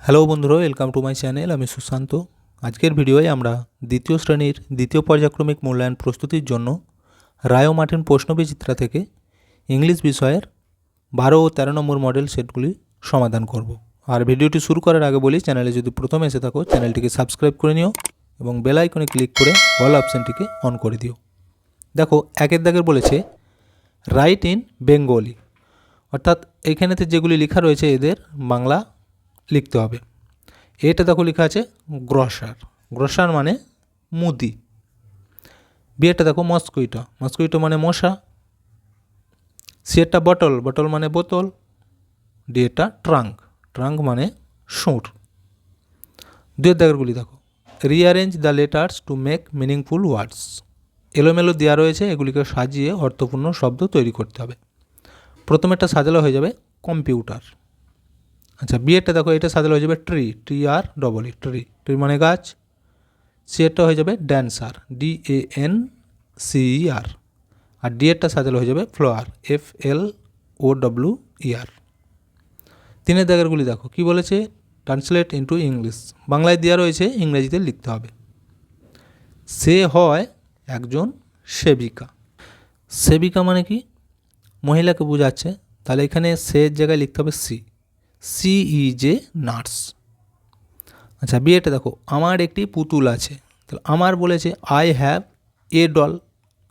Hello বন্ধুরা, welcome to my channel. আমি সুশান্ত। আজকের ভিডিওয়ে আমরা দ্বিতীয় শ্রেণীর দ্বিতীয় পর্যায়ক্রমিক মূল্যায়ন প্রস্তুতির জন্য রায় ও মার্টিন প্রশ্নবিচিত্রা থেকে ইংলিশ বিষয়ের 12 ও 13 নম্বর মডেল সেটগুলি সমাধান করব। আর ভিডিওটি শুরু করার আগে বলি, চ্যানেলে যদি প্রথম এসে থাকো চ্যানেলটিকে সাবস্ক্রাইব করে নিও এবং বেল আইকনে ক্লিক করে অল অপশানটিকে অন করে দিও। দেখো, একের দাগের বলেছে রাইট ইন বেঙ্গলি, অর্থাৎ এইখানেতে যেগুলি লেখা রয়েছে এদের বাংলা লিখতে হবে। এটা দেখো লেখা আছে গ্রসার, গ্রসার মানে মুদি। বিয়েটা দেখো মস্কুইটো, মস্কুইটো মানে মশা। সিয়েরটা বটল, বটল মানে বোতল। ডিয়েটা ট্রাঙ্ক, ট্রাঙ্ক মানে সুর। দুয়ের দাগেরগুলি দেখো, rearrange the letters to make meaningful ওয়ার্ডস। এলোমেলো দেওয়া রয়েছে, এগুলিকে সাজিয়ে অর্থপূর্ণ শব্দ তৈরি করতে হবে। প্রথমেরটা সাজালো হয়ে যাবে কম্পিউটার। আচ্ছা, বিয়েরটা দেখো, এটা সাজালো হয়ে যাবে ট্রি, TREE, ট্রি, ট্রি মানে গাছ। সিয়েরটা হয়ে যাবে ড্যান্সার, DANCER। আর ডিয়েরটা সাজালো হয়ে যাবে ফ্লোয়ার, FLOWER। তিনের দাগেরগুলি দেখো কি বলেছে, ট্রান্সলেট ইন্টু ইংলিশ। বাংলায় দেওয়া রয়েছে, ইংরেজিতে লিখতে হবে। সে হয় একজন সেবিকা। সেবিকা মানে কি? মহিলাকে বোঝাচ্ছে, তাহলে এখানে সের জায়গায় লিখতে হবে সি ইজ এ নার্স। আচ্ছা, বিয়েটা দেখো, আমার একটি পুতুল আছে। তাহলে আমার বলেছে আই হ্যাভ এ ডল,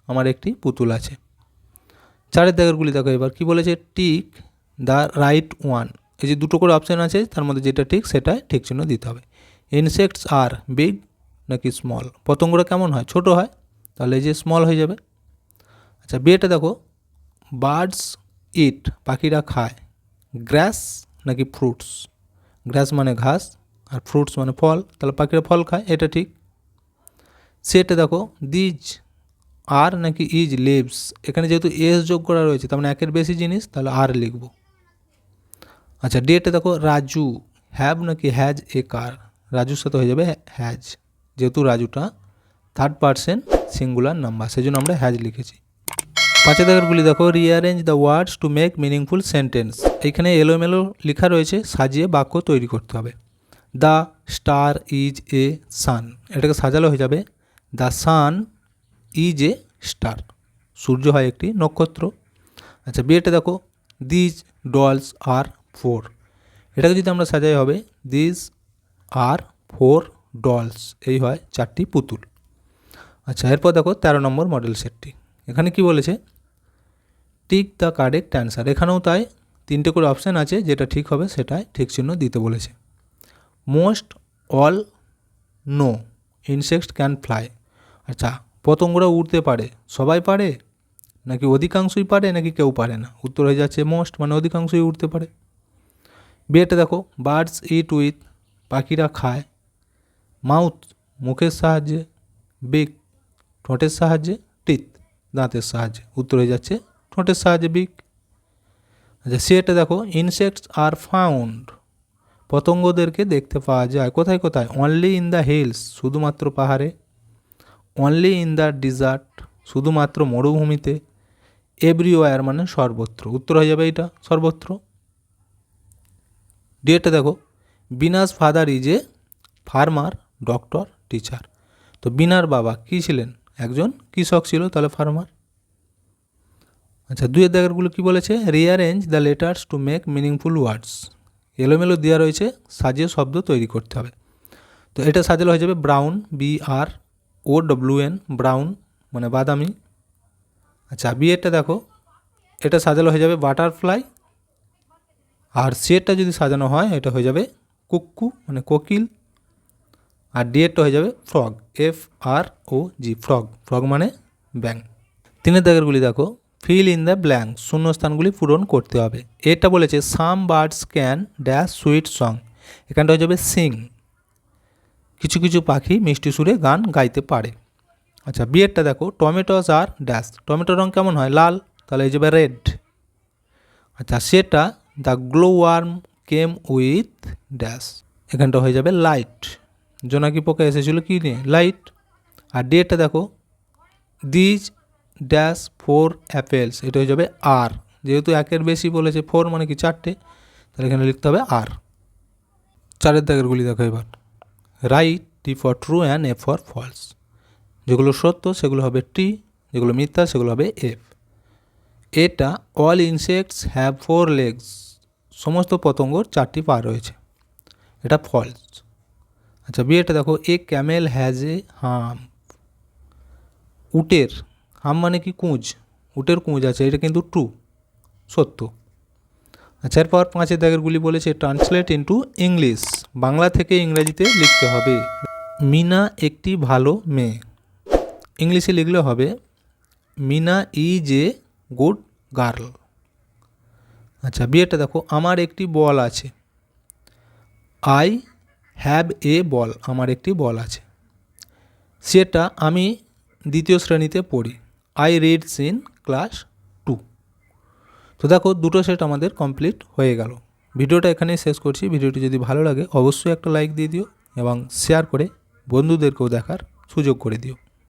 আমার একটি পুতুল আছে। চারের দাগেরগুলি দেখো এবার কি বলেছে, টিক দ্য রাইট ওয়ান। এই যে দুটো করে অপশান আছে, তার মধ্যে যেটা ঠিক সেটাই ঠিক চিহ্ন দিতে হবে। ইনসেক্টস আর বিগ নাকি স্মল, পতঙ্গরা কেমন হয়? ছোট হয়, তাহলে এই যে স্মল হয়ে যাবে। আচ্ছা, বিয়েটা দেখো, বার্ডস ইট, পাখিরা খায়। গ্রাস নাকি ফ্রুটস? গ্রাস মানে ঘাস আর ফ্রুটস মানে ফল, তাহলে পাখিরা ফল খায়, এটা ঠিক। সেটা দেখো, দিজ আর নাকি ইজ লিভস, এখানে যেহেতু এস যোগ করা রয়েছে তার মানে একের বেশি জিনিস, তাহলে আর লিখব। আচ্ছা, ডেটে দেখো, রাজু হ্যাভ নাকি হ্যাজ এ কার? রাজুর সাথে হয়ে যাবে হ্যাজ, যেহেতু রাজুটা থার্ড পারসন সিঙ্গুলার নাম্বার, সেই জন্য আমরা হ্যাজ লিখেছি। পাঁচের দাগেরগুলি দেখো, rearrange the words to make meaningful sentence. এইখানে এলোমেলো লেখা রয়েছে, সাজিয়ে বাক্য তৈরি করতে হবে। The star is a sun, এটাকে সাজালো হয়ে যাবে the sun is a star, সূর্য হয় একটি নক্ষত্র। আচ্ছা, বিয়েটা দেখো, দিজ ডলস আর ফোর, এটাকে যদি আমরা সাজাই হবে দিজ আর ফোর ডলস, এই হয় চারটি পুতুল। আচ্ছা, এরপর দেখো 13 নম্বর মডেল সেটটি। এখানে কি বলেছে, টিক দ্য কারেক্ট অ্যান্সার। এখানেও তাই, তিনটে করে অপশান আছে, যেটা ঠিক হবে সেটাই ঠিক চিহ্ন দিতে বলেছে। Most all no insects can fly. আচ্ছা, পতঙ্গরা উড়তে পারে, সবাই পারে নাকি অধিকাংশই পারে নাকি কেউ পারে না? উত্তর হয়ে যাচ্ছে মোস্ট, মানে অধিকাংশই উড়তে পারে। বিয়েটা দেখো, বার্ডস ইট উইথ, পাখিরা খায়। মাউথ মুখের সাহায্যে, বিগ ঠোঁটের সাহায্যে, টিথ দাঁতের সাহায্যে, উত্তর হয়ে যাচ্ছে ঠোঁটের সাহায্যে বিগ। আচ্ছা, সিয়েটা দেখো, ইনসেক্টস আর ফাউন্ড, পতঙ্গদেরকে দেখতে পাওয়া যায় কোথায় কোথায়? অনলি ইন দ্য হিলস, শুধুমাত্র পাহাড়ে। অনলি ইন দ্য ডিজার্ট, শুধুমাত্র মরুভূমিতে। এভরিওয়্যার মানে সর্বত্র, উত্তর হয়ে যাবে এটা সর্বত্র। ডিয়েটা দেখো, Bina's father is a farmer, doctor, teacher. তো বিনার বাবা কী ছিলেন? একজন কৃষক ছিল, তাহলে ফার্মার। আচ্ছা, দুইয়ের দাগেরগুলো কী বলেছে, rearrange the letters to make meaningful ওয়ার্ডস। এলোমেলো দেওয়া রয়েছে, সাজিয়ে শব্দ তৈরি করতে হবে। তো এটা সাজালো হয়ে যাবে ব্রাউন, BROWN, ব্রাউন মানে বাদামি। আচ্ছা, বিয়েরটা দেখো, এটা সাজালো হয়ে যাবে বাটারফ্লাই। আর সিয়েরটা যদি সাজানো হয় এটা হয়ে যাবে কুক্কু মানে কোকিল। আর ডিয়েরটা হয়ে যাবে ফ্রগ, FROG, ফ্রগ, ফ্রগ মানে ব্যাং। তিনের দাগেরগুলি দেখো, ফিল ইন দ্য ব্ল্যাঙ্ক, শূন্যস্থানগুলি পূরণ করতে হবে। এটা বলেছে সাম birds can dash sweet song, এখানটা হয়ে যাবে সিং, কিছু কিছু পাখি মিষ্টি সুরে গান গাইতে পারে। আচ্ছা, বিয়েরটা দেখো, টমেটোস আর ড্যাশ, টমেটোর রঙ কেমন হয়? লাল, তাহলে হয়ে যাবে রেড। আচ্ছা, সেটা the glow worm came with dash, এখানটা হয়ে যাবে লাইট, জোনাকি পোকা এসেছিলো কি নিয়ে? লাইট। আর ডেটটা দেখো, দিজ ড্যাশ 4 অ্যাপেলস, এটা হয়ে যাবে আর, যেহেতু একের বেশি বলেছে 4 মানে কি চারটে, তাহলে এখানে লিখতে হবে আর। চারের দাগেরগুলি দেখো এবার। Write T for true and F for false. যেগুলো সত্য সেগুলো হবে টি, যেগুলো মিথ্যা সেগুলো হবে এফ। এটা অল ইনসেক্টস হ্যাভ 4 লেগস। সমস্ত পতঙ্গর 4টি পা রয়েছে, এটা ফলস। আচ্ছা বিয়েটা দেখো, এ ক্যামেল হ্যাজ এ হাম। উটের হাম মানে কি কুঁজ, উটের কুঁজ আছে, এটা কিন্তু ট্রু, সত্য। আচ্ছা এরপর 5 দাগেরগুলি বলেছে ট্রান্সলেট ইন্টু ইংলিশ, বাংলা থেকে ইংরেজিতে লিখতে হবে। মিনা একটি ভালো মেয়ে, ইংলিশে লিখলে হবে Meena is a good girl. আচ্ছা বিয়েটা দেখো, আমার একটি বল আছে। আই হ্যাভ এ বল, আমার একটি বল আছে। সেটা আমি 2য় শ্রেণীতে পড়ি। I reads in class 2। তো দেখো দুটো সেট আমাদের কমপ্লিট হয়ে গেল। ভিডিওটা এখানেই শেষ করছি। ভিডিওটি যদি ভালো লাগে অবশ্যই একটা লাইক দিয়ে দিও এবং শেয়ার করে বন্ধুদেরকেও দেখার সুযোগ করে দিও।